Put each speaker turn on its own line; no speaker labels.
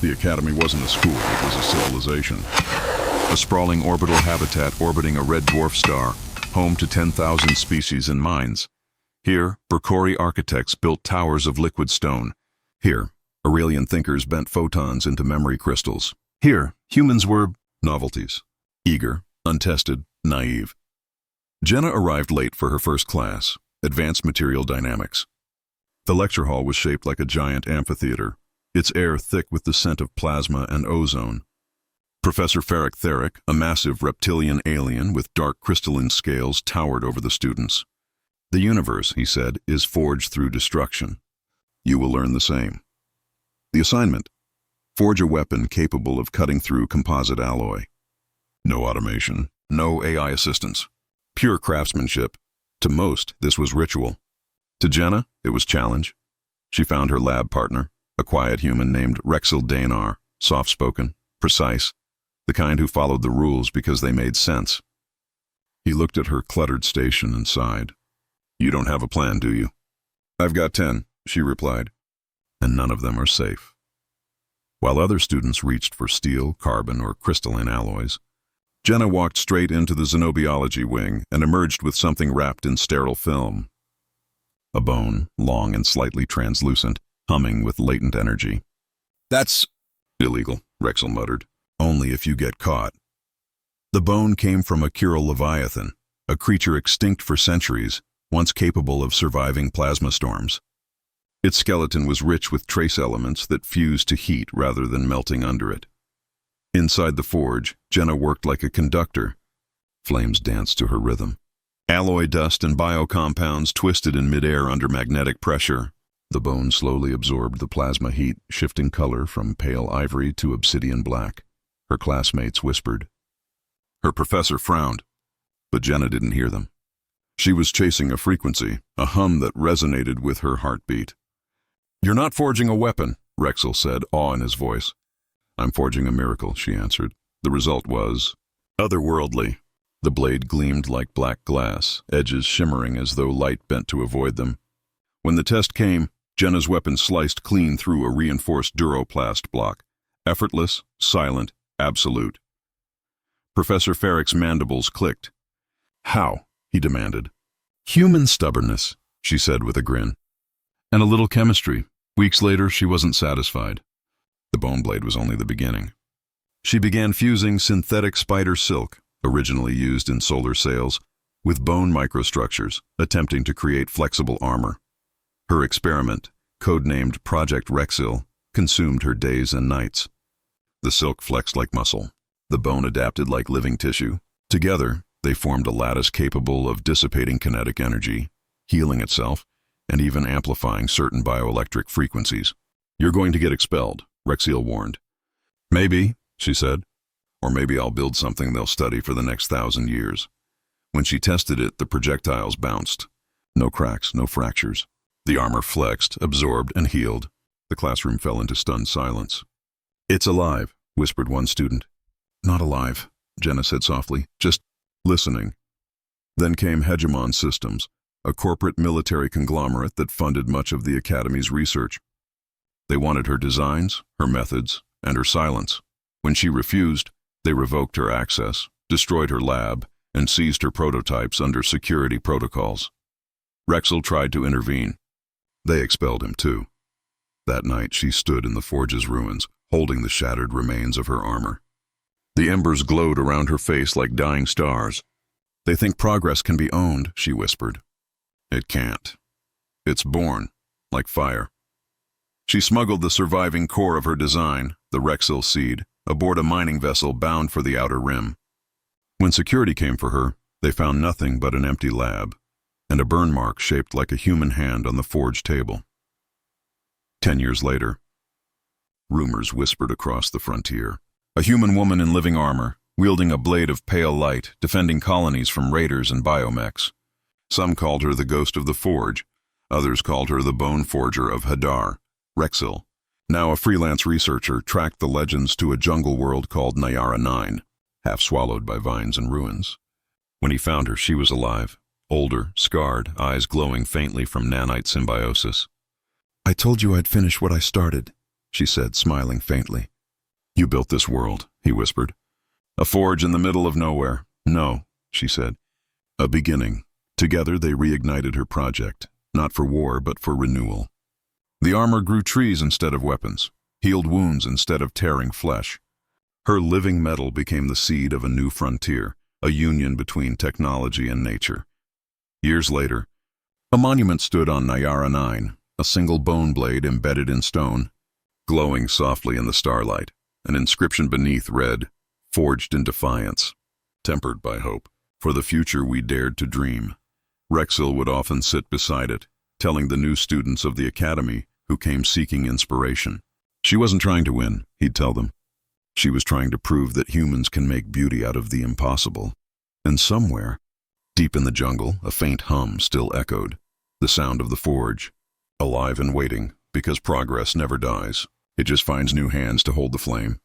The Academy wasn't a school, it was a civilization. A sprawling orbital habitat orbiting a red dwarf star, home to 10,000 species and minds. Here, Berkori architects built towers of liquid stone. Here, Aurelian thinkers bent photons into memory crystals. Here, humans were novelties. Eager, untested, naive. Jenna arrived late for her first class, Advanced Material Dynamics. The lecture hall was shaped like a giant amphitheater, its air thick with the scent of plasma and ozone. Professor Ferric Theric, a massive reptilian alien with dark crystalline scales, towered over the students. The universe, he said, is forged through destruction. You will learn the same. The assignment: forge a weapon capable of cutting through composite alloy. No automation, no AI assistance. Pure craftsmanship. To most, this was ritual. To Jenna, it was challenge. She found her lab partner, a quiet human named Rexil Danar, soft-spoken, precise, the kind who followed the rules because they made sense. He looked at her cluttered station and sighed. You don't have a plan, do you? I've got 10, she replied. And none of them are safe. While other students reached for steel, carbon, or crystalline alloys, Jenna walked straight into the xenobiology wing and emerged with something wrapped in sterile film. A bone, long and slightly translucent, humming with latent energy. That's illegal, Rexel muttered. Only if you get caught. The bone came from a Chiral leviathan, a creature extinct for centuries, once capable of surviving plasma storms. Its skeleton was rich with trace elements that fused to heat rather than melting under it. Inside the forge, Jenna worked like a conductor. Flames danced to her rhythm. Alloy dust and biocompounds twisted in midair under magnetic pressure. The bone slowly absorbed the plasma heat, shifting color from pale ivory to obsidian black. Her classmates whispered. Her professor frowned, but Jenna didn't hear them. She was chasing a frequency, a hum that resonated with her heartbeat. You're not forging a weapon, Rexel said, awe in his voice. I'm forging a miracle, she answered. The result was otherworldly. The blade gleamed like black glass, edges shimmering as though light bent to avoid them. When the test came, Jenna's weapon sliced clean through a reinforced duroplast block. Effortless, silent, absolute. Professor Ferric's mandibles clicked. How? He demanded. Human stubbornness, she said with a grin. And a little chemistry. Weeks later, she wasn't satisfied. The bone blade was only the beginning. She began fusing synthetic spider silk, originally used in solar sails, with bone microstructures, attempting to create flexible armor. Her experiment, codenamed Project Rexil, consumed her days and nights. The silk flexed like muscle. The bone adapted like living tissue. Together, they formed a lattice capable of dissipating kinetic energy, healing itself, and even amplifying certain bioelectric frequencies. You're going to get expelled, Rexil warned. Maybe, she said. Or maybe I'll build something they'll study for the next 1,000 years. When she tested it, the projectiles bounced. No cracks, no fractures. The armor flexed, absorbed, and healed. The classroom fell into stunned silence. It's alive, whispered one student. Not alive, Jenna said softly, just listening. Then came Hegemon Systems, a corporate military conglomerate that funded much of the Academy's research. They wanted her designs, her methods, and her silence. When she refused, they revoked her access, destroyed her lab, and seized her prototypes under security protocols. Rexel tried to intervene. They expelled him too. That night she stood in the forge's ruins, holding the shattered remains of her armor. The embers glowed around her face like dying stars. They think progress can be owned, she whispered. It can't. It's born, like fire. She smuggled the surviving core of her design, the Rexil seed, aboard a mining vessel bound for the outer rim. When security came for her, they found nothing but an empty lab, and a burn mark shaped like a human hand on the forge table. 10 years later, rumors whispered across the frontier. A human woman in living armor, wielding a blade of pale light, defending colonies from raiders and biomechs. Some called her the ghost of the forge. Others called her the bone forger of Hadar. Rexil, now a freelance researcher, tracked the legends to a jungle world called Nyara 9, half swallowed by vines and ruins. When he found her, she was alive, older, scarred, eyes glowing faintly from nanite symbiosis. I told you I'd finish what I started, she said, smiling faintly. You built this world, he whispered. A forge in the middle of nowhere. No, she said. A beginning. Together they reignited her project, not for war but for renewal. The armor grew trees instead of weapons, healed wounds instead of tearing flesh. Her living metal became the seed of a new frontier, a union between technology and nature. Years later, a monument stood on Nyara 9, a single bone blade embedded in stone, glowing softly in the starlight. An inscription beneath read, "Forged in defiance, tempered by hope, for the future we dared to dream." Rexil would often sit beside it, telling the new students of the academy who came seeking inspiration. She wasn't trying to win, he'd tell them. She was trying to prove that humans can make beauty out of the impossible. And somewhere, deep in the jungle, a faint hum still echoed, the sound of the forge, alive and waiting, because progress never dies. It just finds new hands to hold the flame.